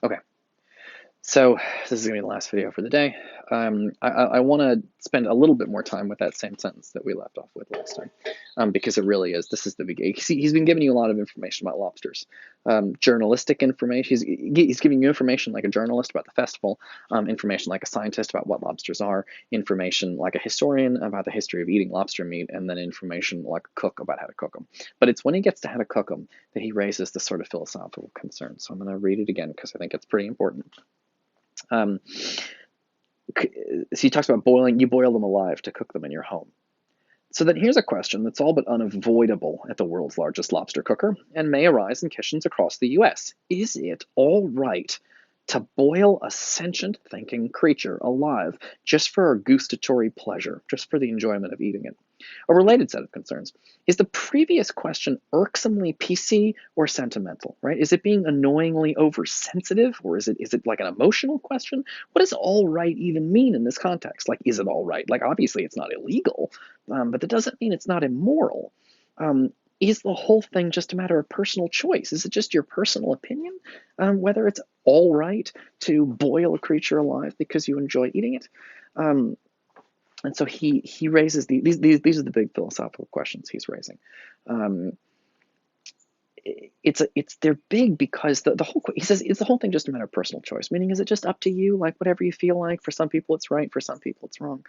Okay, so this is gonna be the last video for the day. I want to spend a little bit more time with that same sentence that we left off with last time, because it really is. This is the beginning. He's been giving you a lot of information about lobsters, journalistic information. He's giving you information like a journalist about the festival, information like a scientist about what lobsters are, information like a historian about the history of eating lobster meat, and then information like a cook about how to cook them. But it's when he gets to how to cook them that he raises this sort of philosophical concern. So I'm going to read it again because I think it's pretty important. Um, so he talks about boiling, you boil them alive to cook them in your home. So then here's a question that's all but unavoidable at the world's largest lobster cooker and may arise in kitchens across the US. Is it all right to boil a sentient thinking creature alive just for our gustatory pleasure, just for the enjoyment of eating it? A related set of concerns is the previous question irksomely PC or sentimental, right? Is it being annoyingly oversensitive, or is it like an emotional question? What does all right even mean in this context? Like, is it all right? Like, obviously it's not illegal, but that doesn't mean it's not immoral. Um, is the whole thing just a matter of personal choice? Is it just your personal opinion whether it's all right to boil a creature alive because you enjoy eating it? And so he raises these are the big philosophical questions he's raising. Um, they're big because the whole he says, is the whole thing just a matter of personal choice? Meaning, is it just up to you, like whatever you feel like? For some people it's right, for some people it's wrong,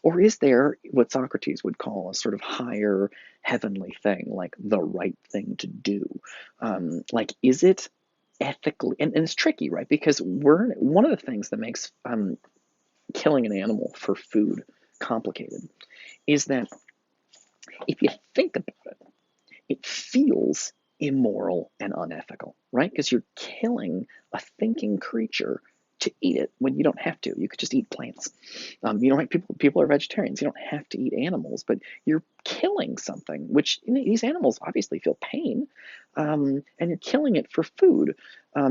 or is there what Socrates would call a sort of higher heavenly thing, like the right thing to do? Like, is it ethically? And it's tricky, right? Because one of the things that makes killing an animal for food complicated is that if you think about it, it feels immoral and unethical, right? Because you're killing a thinking creature to eat it when you don't have to. You could just eat plants. You don't have, people are vegetarians. You don't have to eat animals, but you're killing something, which these animals obviously feel pain, and you're killing it for food,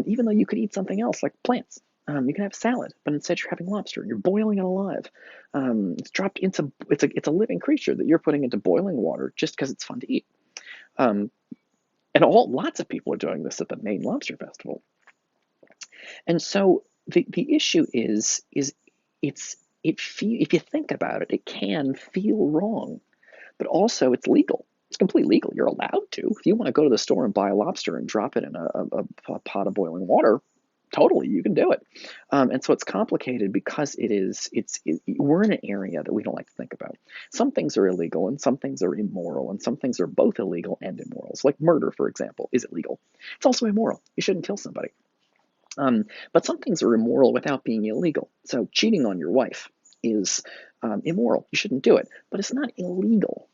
even though you could eat something else like plants. You can have salad, but instead you're having lobster. You're boiling it alive. It's dropped into it's a living creature that you're putting into boiling water just because it's fun to eat. Um, and lots of people are doing this at the Maine Lobster Festival. And so the issue is it's if you think about it, it can feel wrong, but also it's legal. It's completely legal. You're allowed to. If you want to go to the store and buy a lobster and drop it in a pot of boiling water, totally, you can do it. And so it's complicated because we're in an area that we don't like to think about. Some things are illegal and some things are immoral, and some things are both illegal and immoral. So like murder, for example, is illegal. It's also immoral. You shouldn't kill somebody. But some things are immoral without being illegal. So cheating on your wife is immoral. You shouldn't do it, but it's not illegal.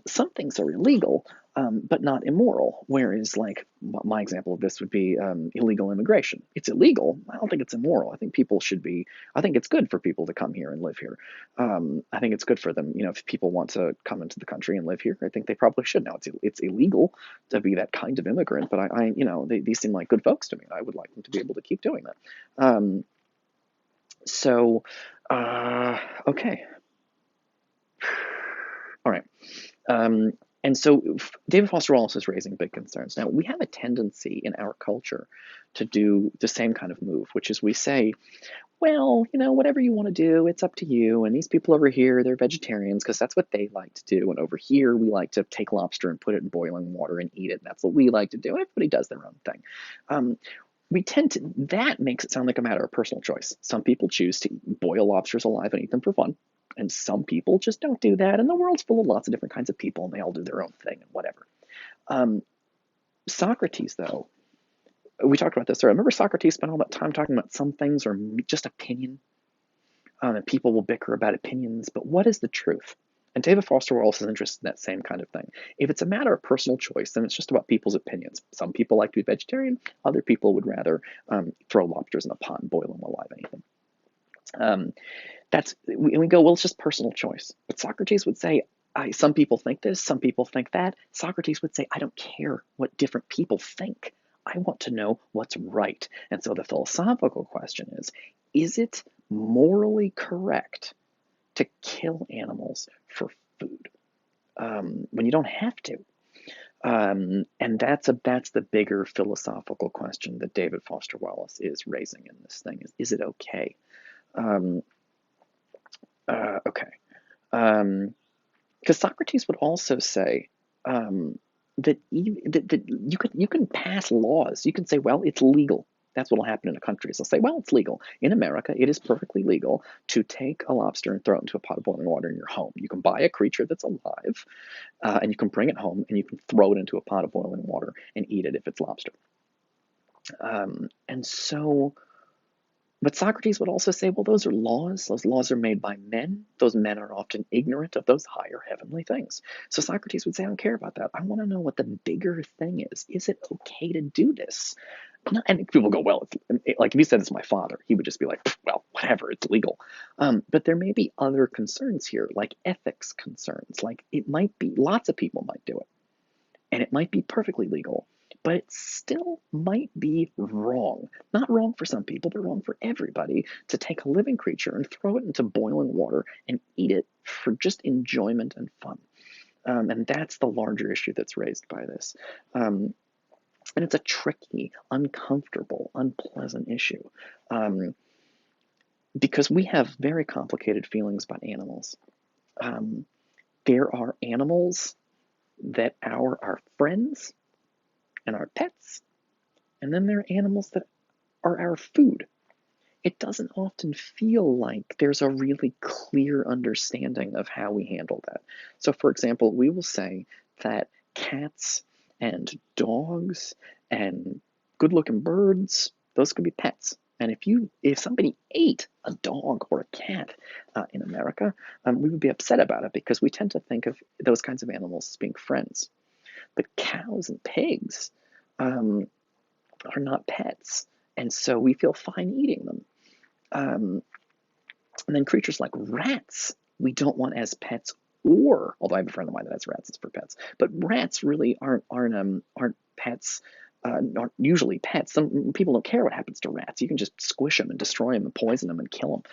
Some things are illegal, but not immoral. Whereas, like my example of this would be illegal immigration. It's illegal. I don't think it's immoral. I think people should be. I think it's good for people to come here and live here. I think it's good for them. If people want to come into the country and live here, I think they probably should. Now, it's illegal to be that kind of immigrant, but these seem like good folks to me. I would like them to be able to keep doing that. So, okay, all right. And so David Foster Wallace is raising big concerns. Now, we have a tendency in our culture to do the same kind of move, which is we say, well, whatever you want to do, it's up to you. And these people over here, they're vegetarians because that's what they like to do. And over here, we like to take lobster and put it in boiling water and eat it. That's what we like to do. Everybody does their own thing. That makes it sound like a matter of personal choice. Some people choose to boil lobsters alive and eat them for fun. And some people just don't do that. And the world's full of lots of different kinds of people, and they all do their own thing and whatever. Socrates, though, we talked about this. I remember Socrates spent all that time talking about some things are just opinion, and people will bicker about opinions. But what is the truth? And David Foster Wallace is interested in that same kind of thing. If it's a matter of personal choice, then it's just about people's opinions. Some people like to be vegetarian. Other people would rather throw lobsters in a pot and boil them alive and eat them. And we go, well, it's just personal choice. But Socrates would say, some people think this, some people think that. Socrates would say, I don't care what different people think. I want to know what's right. And so the philosophical question is it morally correct to kill animals for food when you don't have to? And that's the bigger philosophical question that David Foster Wallace is raising in this thing: is it okay? Um, okay. Because Socrates would also say that you can pass laws. You can say, well, it's legal. That's what will happen in a country. So say, well, it's legal. In America, it is perfectly legal to take a lobster and throw it into a pot of boiling water in your home. You can buy a creature that's alive, and you can bring it home and you can throw it into a pot of boiling water and eat it if it's lobster. And so but Socrates would also say, well, those are laws. Those laws are made by men. Those men are often ignorant of those higher heavenly things. So Socrates would say, I don't care about that. I want to know what the bigger thing is. Is it okay to do this? And people go, well, like if you said it's my father, he would just be like, well, whatever, it's legal. But there may be other concerns here, like ethics concerns. Like it might be, lots of people might do it and it might be perfectly legal, but it still might be wrong. Not wrong for some people, but wrong for everybody to take a living creature and throw it into boiling water and eat it for just enjoyment and fun. And that's the larger issue that's raised by this. And it's a tricky, uncomfortable, unpleasant issue because we have very complicated feelings about animals. There are animals that are our friends and our pets, and then there are animals that are our food. It doesn't often feel like there's a really clear understanding of how we handle that. So, for example, we will say that cats and dogs and good looking birds, those could be pets. And if somebody ate a dog or a cat in America, we would be upset about it because we tend to think of those kinds of animals as being friends. But cows and pigs um, are not pets, and so we feel fine eating them. Um, and then creatures like rats, we don't want as pets, or although I have a friend of mine that has rats, it's for pets. But rats really aren't pets. Aren't usually pets. Some people don't care what happens to rats. You can just squish them and destroy them and poison them and kill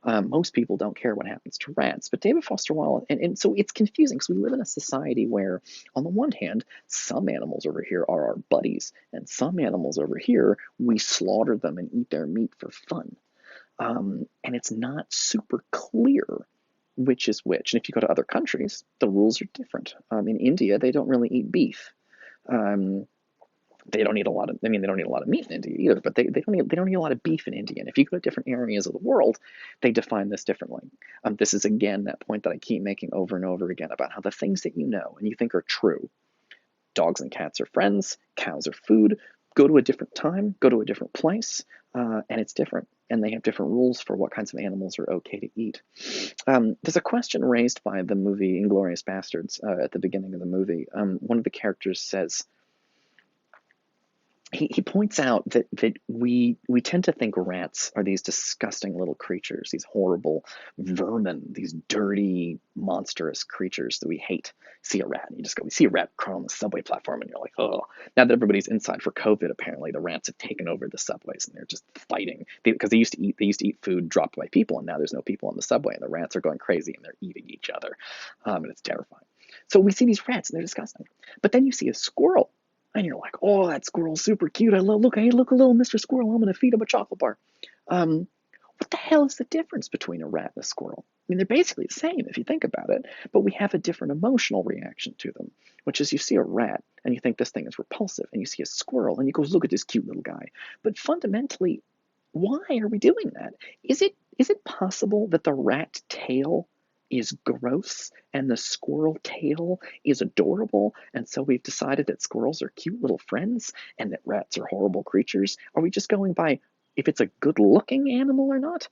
them. Most people don't care what happens to rats. But David Foster Wallace, and so it's confusing because we live in a society where, on the one hand, some animals over here are our buddies, and some animals over here we slaughter them and eat their meat for fun. And it's not super clear which is which. And if you go to other countries, the rules are different. In India, they don't really eat beef. Um, they don't eat a lot of. I mean, they don't eat a lot of meat in India either. But they don't eat a lot of beef in India. And if you go to different areas of the world, they define this differently. This is again that point that I keep making over and over again about how the things that you know and you think are true. Dogs and cats are friends. Cows are food. Go to a different time. Go to a different place, and it's different. And they have different rules for what kinds of animals are okay to eat. There's a question raised by the movie Inglourious Basterds at the beginning of the movie. One of the characters says, he points out that we tend to think rats are these disgusting little creatures, these horrible vermin, these dirty, monstrous creatures that we hate. See a rat, and you just go, we see a rat crawl on the subway platform, and you're like, oh. Now that everybody's inside for COVID, apparently the rats have taken over the subways, and they're just fighting because they used to eat food dropped by people, and now there's no people on the subway, and the rats are going crazy, and they're eating each other, and it's terrifying. So we see these rats, and they're disgusting. But then you see a squirrel, and you're like, oh, that squirrel's super cute. I love, look, hey, look, a little Mr. Squirrel. I'm going to feed him a chocolate bar. Um, what the hell is the difference between a rat and a squirrel? I mean, they're basically the same if you think about it, but we have a different emotional reaction to them, which is you see a rat and you think this thing is repulsive, and you see a squirrel and you go, look at this cute little guy. But fundamentally, why are we doing that? Is it possible that the rat tail is gross and the squirrel tail is adorable, and so we've decided that squirrels are cute little friends and that rats are horrible creatures? Are we just going by if it's a good looking animal or not?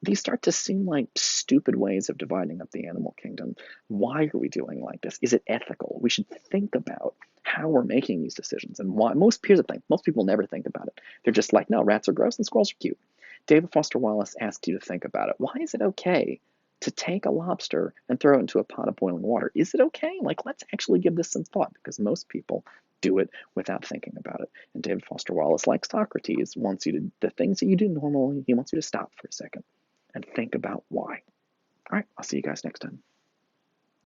These start to seem like stupid ways of dividing up the animal kingdom. Why are we doing like this? Is it ethical? We should think about how we're making these decisions and why. Here's the thing, most people never think about it. They're just like, no, rats are gross and squirrels are cute. David Foster Wallace asked you to think about it. Why is it okay to take a lobster and throw it into a pot of boiling water? Is it okay? Like, let's actually give this some thought, because most people do it without thinking about it. And David Foster Wallace, like Socrates, wants you to, the things that you do normally, he wants you to stop for a second and think about why. All right, I'll see you guys next time.